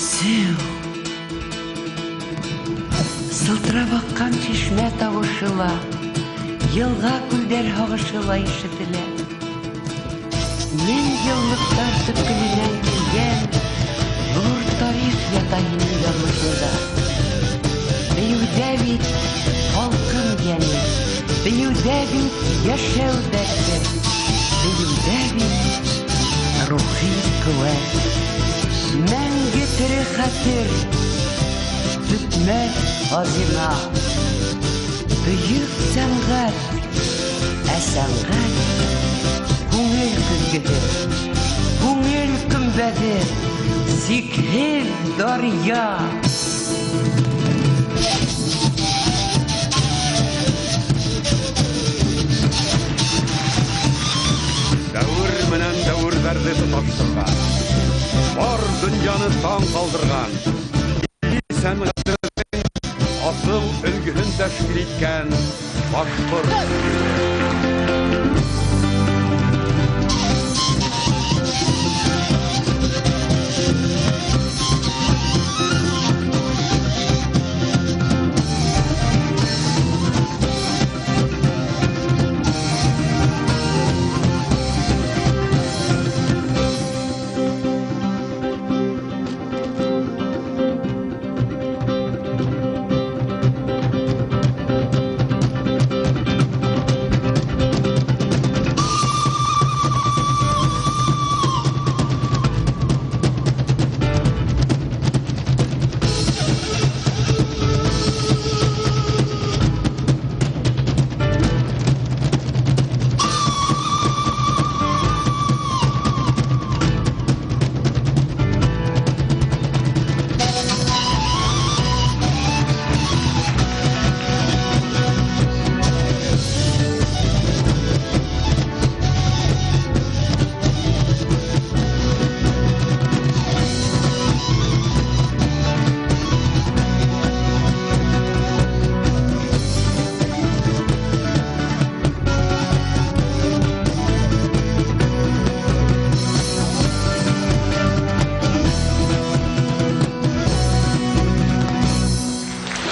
Сеу. Сылтырап аккан чишмә тавышыла, елга күлдәр һагышыла ишетелә. Мең еллык төпкеленән килгән зур тарих ята һинең язмышында. Бөюдә бит халкым яни, бөюдә бит яшәү дәрте, бөюдә бит рухи куәт. Мәңге тере хәтер, түтмәс хазина. Бөек сәнгать, ә сәнгать күңел көзгеде, күңел көмбәде, сикһез дарья. Дәвір менән дәвірләрді тұташтырған, бар дөньяны таң қалдырған,